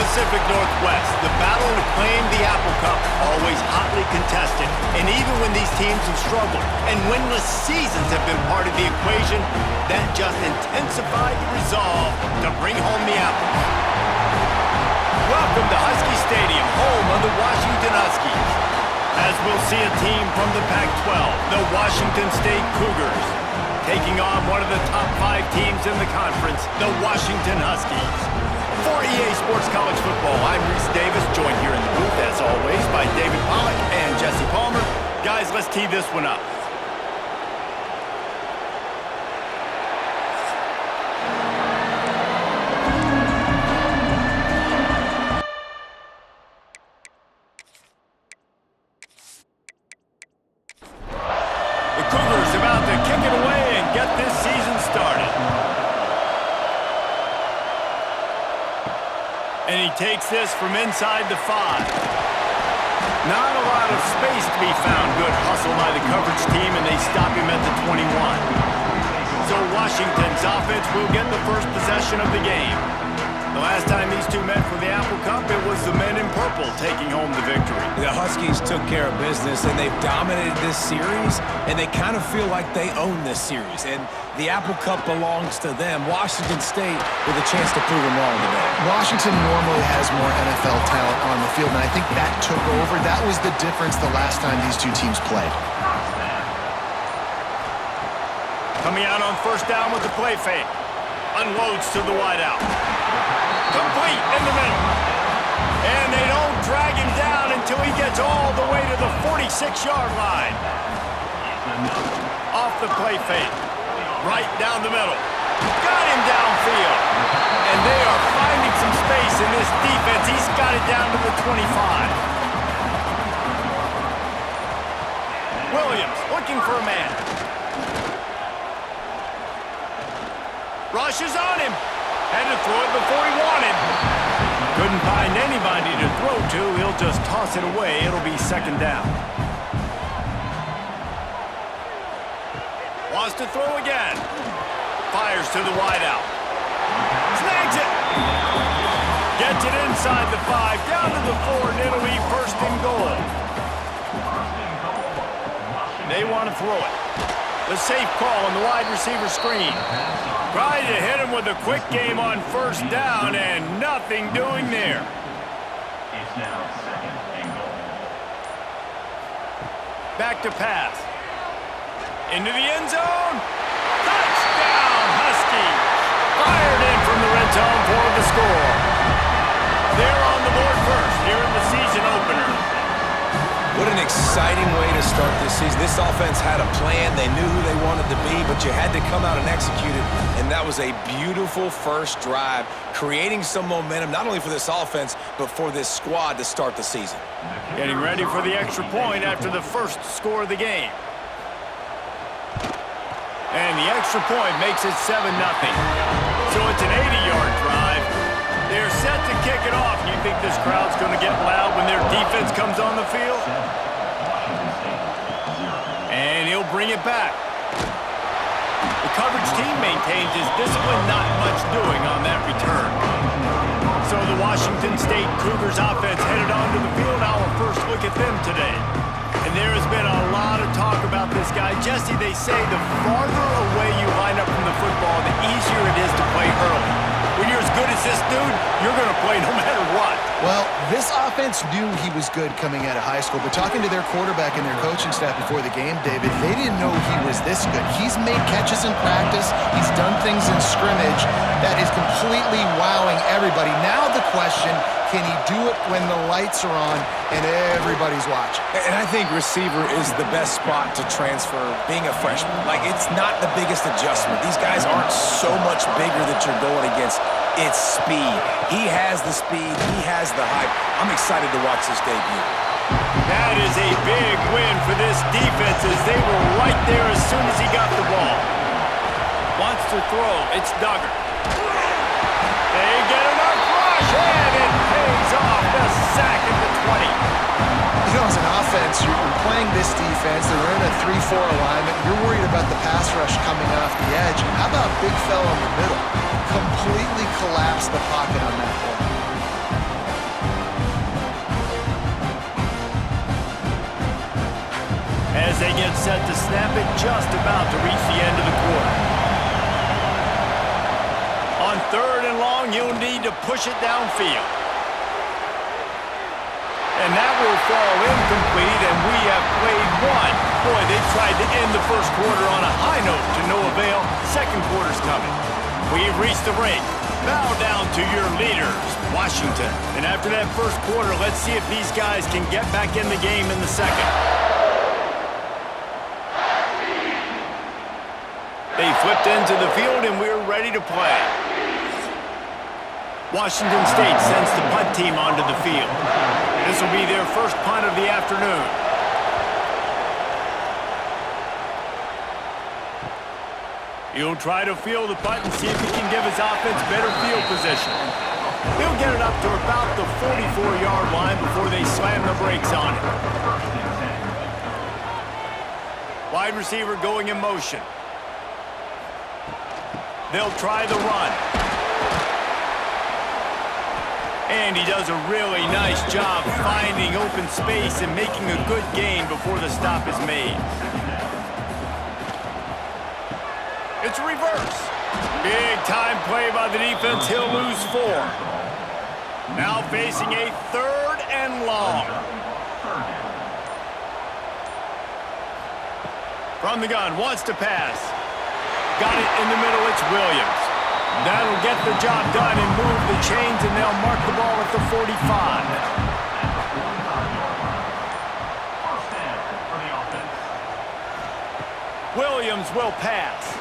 Pacific Northwest, the battle to claim the Apple Cup, always hotly contested. And even when these teams have struggled and winless seasons have been part of the equation, that just intensified the resolve to bring home the apples. Welcome to Husky Stadium, home of the Washington Huskies. As we'll see a team from the Pac-12, the Washington State Cougars, taking on one of the top 5 teams in the conference, the Washington Huskies. For EA Sports College Football, I'm Reese Davis, joined here in the booth, as always, by David Pollack and Jesse Palmer. Guys, let's tee this one up. The Cougars about to kick it away and get this season started. And he takes this from inside the 5. Not a lot of space to be found. Good hustle by the coverage team, and they stop him at the 21. So Washington's offense will get the first possession of the game. The last time these two met for the Apple Cup, it was the men in purple taking home the victory. The Huskies took care of business, and they've dominated this series, and they kind of feel like they own this series. And the Apple Cup belongs to them. Washington State with a chance to prove them wrong today. Washington normally has more NFL talent on the field, and I think that took over. That was the difference the last time these two teams played. Coming out on first down with the play fake. Unloads to the wideout. Complete in the middle. And they don't drag him down until he gets all the way to the 46-yard line. Off the play fake. Right down the middle. Got him downfield. And they are finding some space in this defense. He's got it down to the 25. Williams looking for a man. Rush is on him. Had to throw it before he wanted. Couldn't find anybody to throw to. He'll just toss it away. It'll be second down. Wants to throw again. Fires to the wideout. Snags it. Gets it inside the 5, down to the 4, and it'll be first and goal. They want to throw it. The safe call on the wide receiver screen. Tried to hit him with a quick game on first down, and nothing doing there. It's now second and goal. Back to pass. Into the end zone. Touchdown, Huskies. Fired in from the red zone for the score. They're on the board first here in the season opener. What an exciting way to start this season. This offense had a plan. They knew who they wanted to be, but you had to come out and execute it. And that was a beautiful first drive, creating some momentum, not only for this offense, but for this squad to start the season. Getting ready for the extra point after the first score of the game. And the extra point makes it 7-0. So it's an 80-yard drive. They're set to kick it off. You think this crowd's going to get loud when their defense comes on the field? And he'll bring it back. The coverage team maintains his discipline, not much doing on that return. So the Washington State Cougars offense headed onto the field. Our first look at them today. And there has been a lot of talk about this guy. Jesse, they say the farther away you line up from the football, the easier it is to play early. When you're as good as this dude, you're going to play no matter what. Well, this offense knew he was good coming out of high school, but talking to their quarterback and their coaching staff before the game, David, they didn't know he was this good. He's made catches in practice. He's done things in scrimmage that is completely wowing everybody. Now the question, can he do it when the lights are on and everybody's watching? And I think receiver is the best spot to transfer being a freshman. Like, it's not the biggest adjustment. These guys aren't so much bigger that you're going against. It's speed. He has the speed. He has the hype. I'm excited to watch this debut. That is a big win for this defense as they were right there as soon as he got the ball. Wants to throw. It's Duggar. They get enough rush, and it pays off the sack at the 20. You know, as an offense, you're playing this defense. They're in a 3-4 alignment. You're worried about the pass rush coming off the edge. How about big fella in the middle? Completely collapsed the pocket on that play. it set to snap it just about to reach the end of the quarter. On 3rd and long, you'll need to push it downfield. And that will fall incomplete, and we have played one. Boy, they tried to end the first quarter on a high note to no avail. Second quarter's coming. We've reached the break. Bow down to your leaders, Washington. And after that first quarter, let's see if these guys can get back in the game in the second. They flipped into the field, and we're ready to play. Washington State sends the punt team onto the field. This will be their first punt of the afternoon. He'll try to field the punt and see if he can give his offense better field position. He'll get it up to about the 44-yard line before they slam the brakes on it. Wide receiver going in motion. They'll try the run. And he does a really nice job finding open space and making a good gain before the stop is made. It's a reverse. Big time play by the defense. He'll lose 4. Now facing a 3rd and long. From the gun, wants to pass. Got it in the middle, it's Williams. That'll get the job done and move the chains, and they'll mark the ball at the 45. Williams will pass.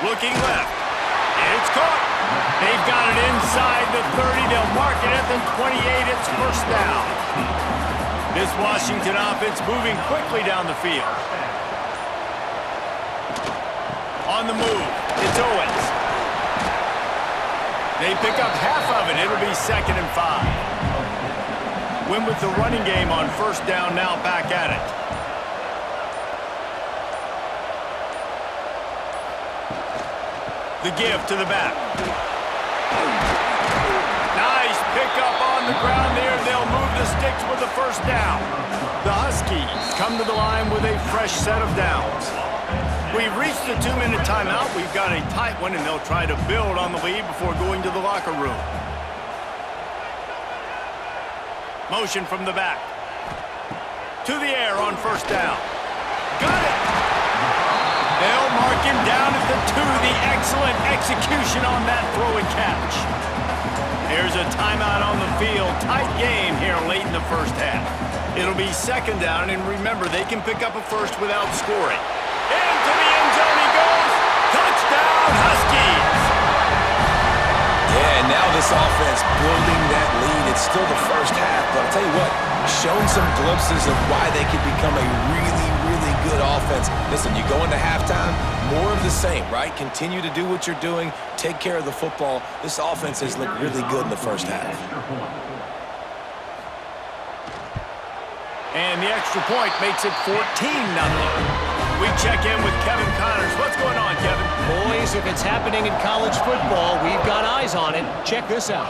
Looking left. It's caught. They've got it inside the 30. They'll mark it at the 28. It's first down. This Washington offense moving quickly down the field. On the move, it's Owens. They pick up half of it. It'll be 2nd and 5. Win with the running game on first down, now back at it. The give to the back. Nice pickup on the ground there. They'll move the sticks with the first down. The Huskies come to the line with a fresh set of downs. We've reached the 2-minute timeout. We've got a tight one, and they'll try to build on the lead before going to the locker room. Motion from the back. To the air on first down. Got it! They'll mark him down at the 2. The excellent execution on that throw and catch. There's a timeout on the field. Tight game here late in the first half. It'll be 2nd down, and remember, they can pick up a first without scoring. Into the end zone he goes. Touchdown, Huskies! Yeah, and now this offense building that lead. It's still the first half, but I'll tell you what, showing some glimpses of why they could become a really, really good offense. Listen, you go into halftime, more of the same, right? Continue to do what you're doing, take care of the football. This offense has looked really good in the first half. And the extra point makes it 14-0. We check in with Kevin Connors. What's going on, Kevin? Boys, if it's happening in college football, we've got eyes on it. Check this out.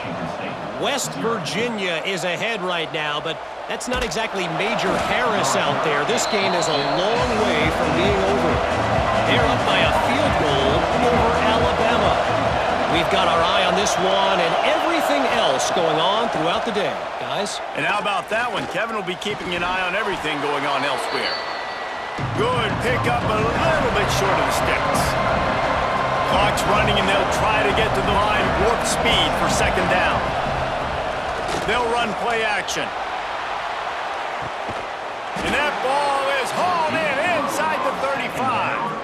West Virginia is ahead right now, but that's not exactly Major Harris out there. This game is a long way from being over. They're up by a field goal over Alabama. We've got our eye on this one and everything else going on throughout the day, guys. And how about that one? Kevin will be keeping an eye on everything going on elsewhere. Good pickup, a little bit short of the sticks. Clock's running, and they'll try to get to the line. Warp speed for 2nd down. They'll run play action. And that ball is hauled in inside the 35.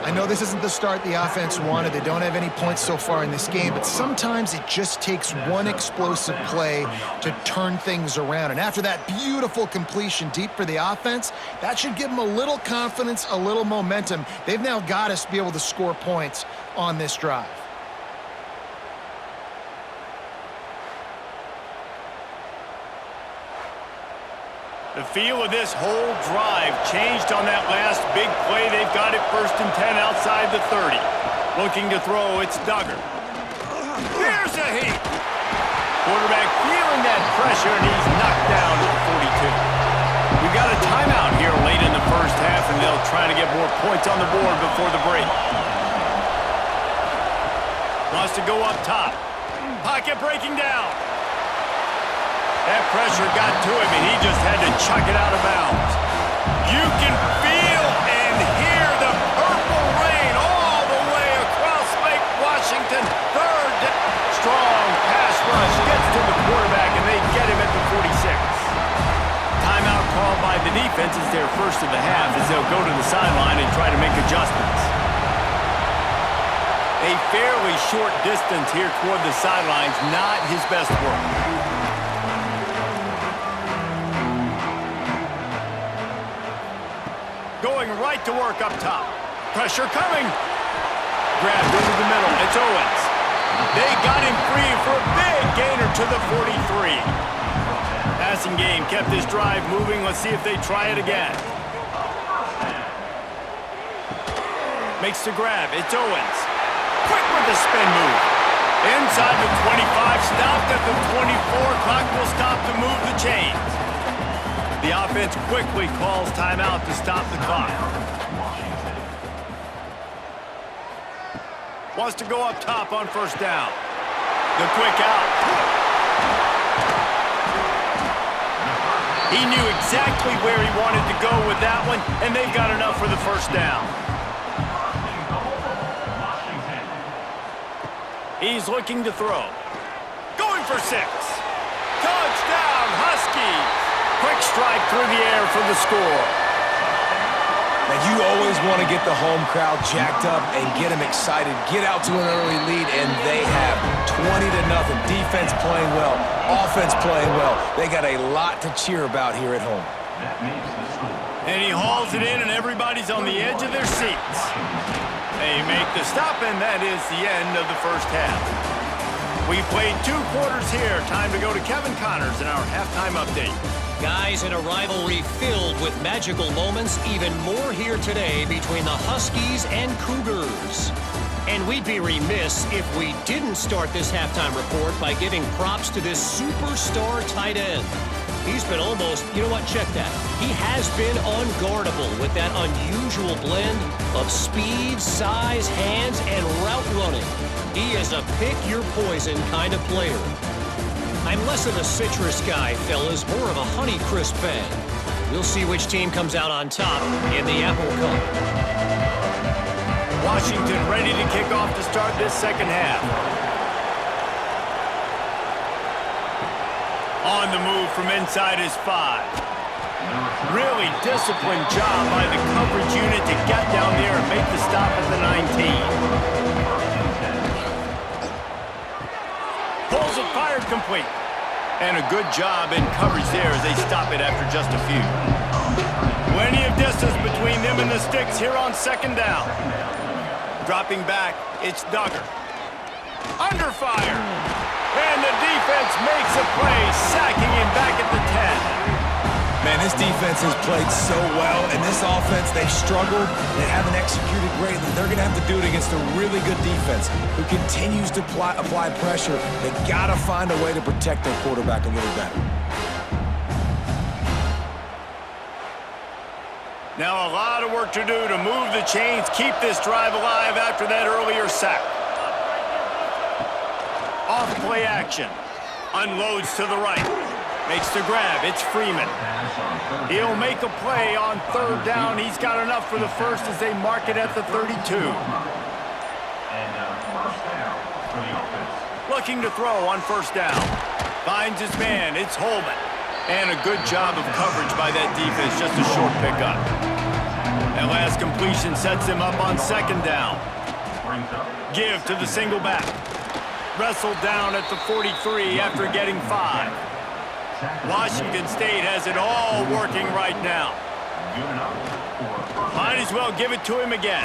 I know this isn't the start the offense wanted. They don't have any points so far in this game, but sometimes it just takes one explosive play to turn things around. And after that beautiful completion deep for the offense, that should give them a little confidence, a little momentum. They've now got us to be able to score points on this drive. The feel of this whole drive changed on that last big play. They've got it 1st and 10 outside the 30. Looking to throw, it's Duggar. Here's a heat. Quarterback feeling that pressure, and he's knocked down at the 42. We've got a timeout here late in the first half, and they'll try to get more points on the board before the break. Wants to go up top. Pocket breaking down. That pressure got to him, and he just had to chuck it out of bounds. You can feel and hear the purple rain all the way across Lake Washington. Third down. Strong pass rush gets to the quarterback, and they get him at the 46. Timeout called by the defense is their first of the half as they'll go to the sideline and try to make adjustments. A fairly short distance here toward the sidelines, not his best work. Going right to work up top. Pressure coming. Grabbed into the middle. It's Owens. They got him free for a big gainer to the 43. Passing game kept this drive moving. Let's see if they try it again. Makes the grab. It's Owens. Quick with the spin move. Inside the 25. Stopped at the 24. Clock will stop to move the chains. The offense quickly calls timeout to stop the clock. Wants to go up top on first down. The quick out. He knew exactly where he wanted to go with that one, and they've got enough for the first down. He's looking to throw. Going for 6. Touchdown, Huskies. Quick strike through the air for the score. Now, you always want to get the home crowd jacked up and get them excited. Get out to an early lead, and they have 20-0. Defense playing well, offense playing well. They got a lot to cheer about here at home. And he hauls it in, and everybody's on the edge of their seats. They make the stop, and that is the end of the first half. We've played 2 quarters here. Time to go to Kevin Connors in our halftime update. Guys, in a rivalry filled with magical moments, even more here today between the Huskies and Cougars. And we'd be remiss if we didn't start this halftime report by giving props to this superstar tight end. He's been almost, you know what, check that. He has been unguardable with that unusual blend of speed, size, hands, and route running. He is a pick-your-poison kind of player. I'm less of a citrus guy, fellas, more of a Honeycrisp fan. We'll see which team comes out on top in the Apple Cup. Washington ready to kick off to start this second half. On the move from inside his 5. Really disciplined job by the coverage unit to get down there and make the stop at the 19. Pulls it, fired complete. And a good job in coverage there as they stop it after just a few. Plenty of distance between them and the sticks here on second down. Dropping back, it's Duggar. Under fire. And the defense makes a play, sacking him back at the 10. Man, this defense has played so well, and this offense, they've struggled. They haven't executed greatly. They're going to have to do it against a really good defense who continues to apply pressure. They got to find a way to protect their quarterback a little better. Now a lot of work to do to move the chains, keep this drive alive after that earlier sack. Off play action. Unloads to the right. Makes the grab. It's Freeman. He'll make a play on third down. He's got enough for the first as they mark it at the 32. Looking to throw on first down. Finds his man. It's Holman. And a good job of coverage by that defense. Just a short pickup. That last completion sets him up on second down. Give to the single back. Wrestled down at the 43 after getting 5. Washington State has it all working right now. Might as well give it to him again.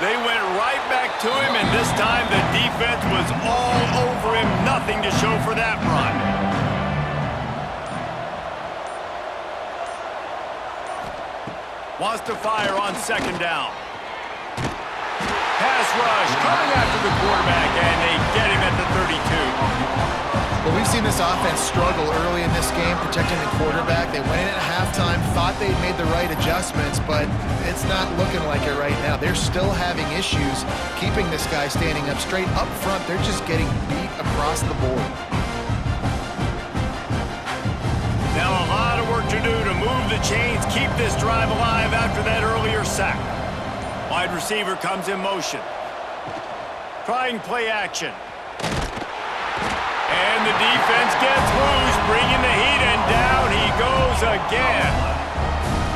They went right back to him, and this time the defense was all over him. Nothing to show for that run. Wants to fire on second down. Pass rush coming after the quarterback, and they get him at the 32. Well, we've seen this offense struggle early in this game, protecting the quarterback. They went in at halftime, thought they'd made the right adjustments, but it's not looking like it right now. They're still having issues keeping this guy standing up straight. Up front, they're just getting beat across the board. Now a lot of work to do to move the chains, keep this drive alive after that earlier sack. Wide receiver comes in motion. Trying play action. And the defense gets loose, bringing the heat, and down he goes again.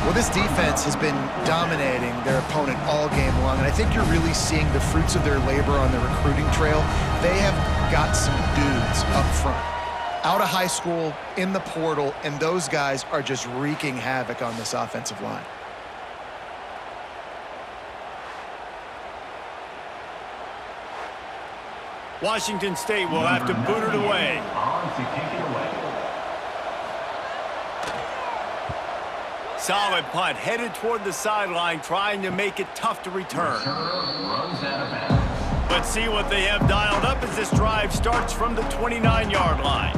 Well, this defense has been dominating their opponent all game long, and I think you're really seeing the fruits of their labor on the recruiting trail. They have got some dudes up front, out of high school, in the portal, and those guys are just wreaking havoc on this offensive line. Washington State will have to boot it away. On to kick it away. Solid punt, headed toward the sideline, trying to make it tough to return. Runs out of bounds. Let's see what they have dialed up as this drive starts from the 29-yard line.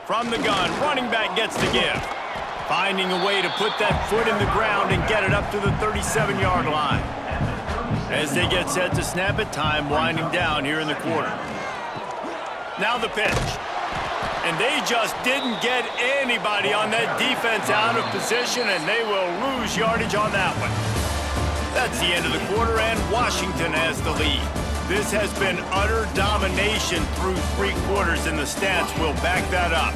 From the gun, running back gets the give. Finding a way to put that foot in the ground and get it up to the 37-yard line. As they get set to snap it, time winding down here in the quarter. Now the pitch. And they just didn't get anybody on that defense out of position, and they will lose yardage on that one. That's the end of the quarter, and Washington has the lead. This has been utter domination through 3 quarters, and the stats will back that up.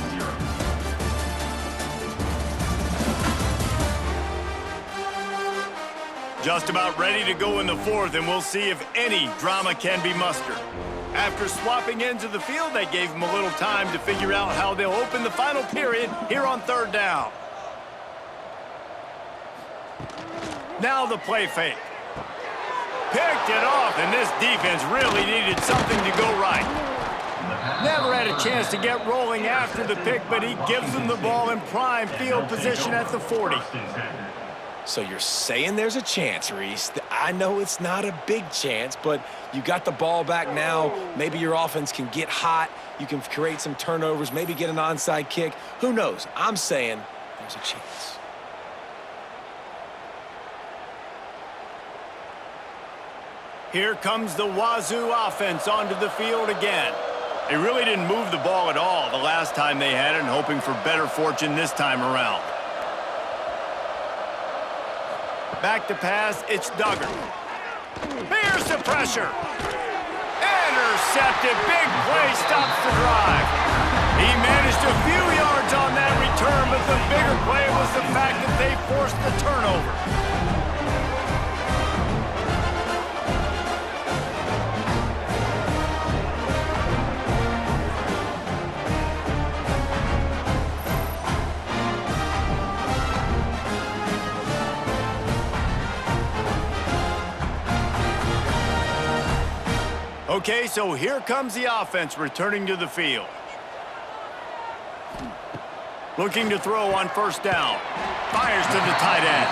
Just about ready to go in the 4th, and we'll see if any drama can be mustered. After swapping ends of the field, they gave them a little time to figure out how they'll open the final period here on 3rd down. Now the play fake. Picked it off, and this defense really needed something to go right. Never had a chance to get rolling after the pick, but he gives them the ball in prime field position at the 40. So you're saying there's a chance, Reese. I know it's not a big chance, but you got the ball back now. Maybe your offense can get hot. You can create some turnovers, maybe get an onside kick. Who knows? I'm saying there's a chance. Here comes the Wazoo offense onto the field again. They really didn't move the ball at all the last time they had it, and hoping for better fortune this time around. Back to pass, it's Duggar. Bears the pressure. Intercepted, big play, stops the drive. He managed a few yards on that return, but the bigger play was the fact that they forced the turnover. Okay, so here comes the offense returning to the field. Looking to throw on 1st down. Fires to the tight end.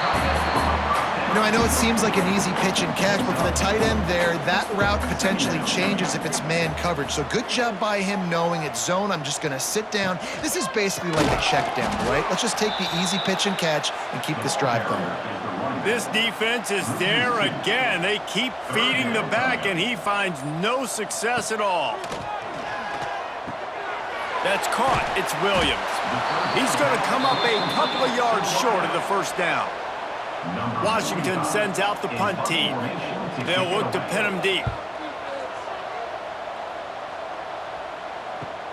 You know, I know it seems like an easy pitch and catch, but for the tight end there, that route potentially changes if it's man coverage. So good job by him knowing it's zone. I'm just going to sit down. This is basically like a check down, right? Let's just take the easy pitch and catch and keep this drive going. This defense is there again. They keep feeding the back, and he finds no success at all. That's caught. It's Williams. He's going to come up a couple of yards short of the 1st down. Washington sends out the punt team. They'll look to pin him deep.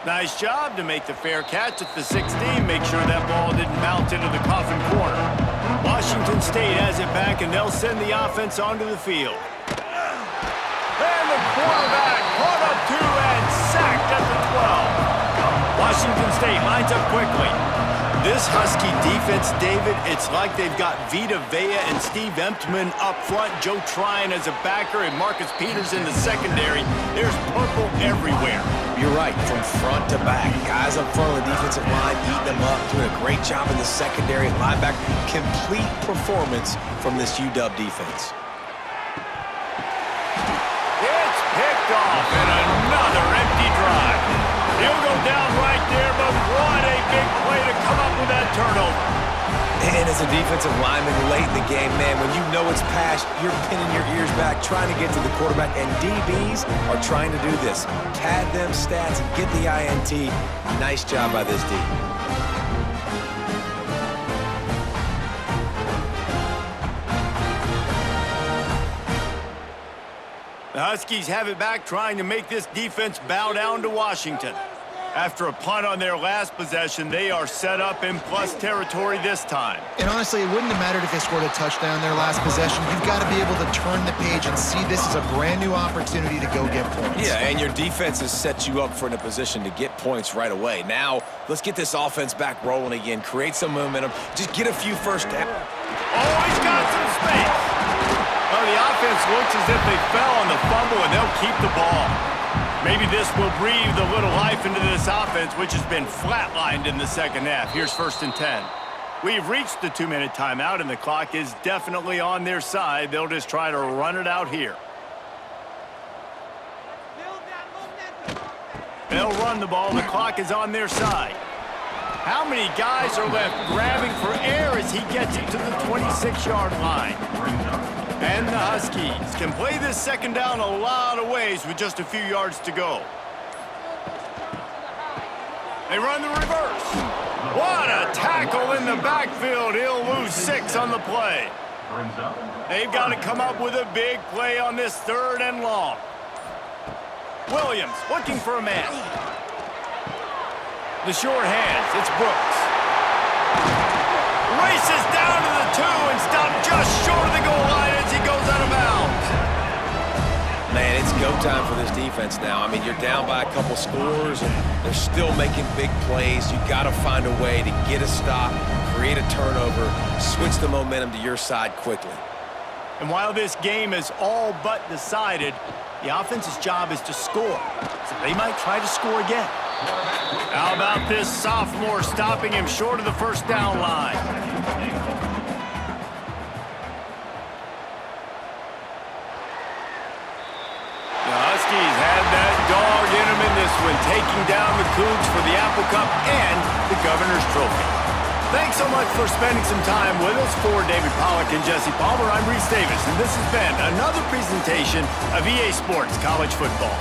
Nice job to make the fair catch at the 16. Make sure that ball didn't bounce into the coffin corner. Washington State has it back, and they'll send the offense onto the field. And the quarterback caught up 2 and sacked at the 12. Washington State lines up quickly. This Husky defense, David, it's like they've got Vita Vea and Steve Emptman up front, Joe Tryon as a backer, and Marcus Peters in the secondary. There's purple everywhere. You're right, from front to back. Guys up front on the defensive line eating them up, doing a great job in the secondary and linebacker. Complete performance from this UW defense. off, and another empty drive. He'll go down right there, but what a big play to come up with that turnover. And as a defensive lineman late in the game, man, when you know it's passed, you're pinning your ears back, trying to get to the quarterback, and DBs are trying to do this. Pad them stats and get the INT. Nice job by this D. The Huskies have it back, trying to make this defense bow down to Washington. After a punt on their last possession, they are set up in plus territory this time. And honestly, it wouldn't have mattered if they scored a touchdown their last possession. You've got to be able to turn the page and see this is a brand new opportunity to go get points. Yeah, and your defense has set you up for in a position to get points right away. Now, let's get this offense back rolling again, create some momentum, just get a few first down. Oh, he's got some space. Well, the offense looks as if they fell on the fumble, and they'll keep the ball. Maybe this will breathe a little life into this offense, which has been flatlined in the second half. Here's 1st and 10. We've reached the 2-minute timeout, and the clock is definitely on their side. They'll just try to run it out here. They'll run the ball. The clock is on their side. How many guys are left grabbing for air as he gets it to the 26-yard line? And the Huskies can play this second down a lot of ways with just a few yards to go. They run the reverse. What a tackle in the backfield. He'll lose 6 on the play. They've got to come up with a big play on this 3rd and long. Williams looking for a man. The short hands, it's Brooks. Races down to the 2 and stopped just short of the goal line as he goes out of bounds. Man, it's go time for this defense now. I mean, you're down by a couple scores, and they're still making big plays. You got to find a way to get a stop, create a turnover, switch the momentum to your side quickly. And while this game is all but decided, the offense's job is to score. So they might try to score again. How about this sophomore stopping him short of the 1st down line? The Huskies had that dog in them in this one, taking down the Cougs for the Apple Cup and the Governor's Trophy. Thanks so much for spending some time with us. For David Pollack and Jesse Palmer, I'm Reese Davis, and this has been another presentation of EA Sports College Football.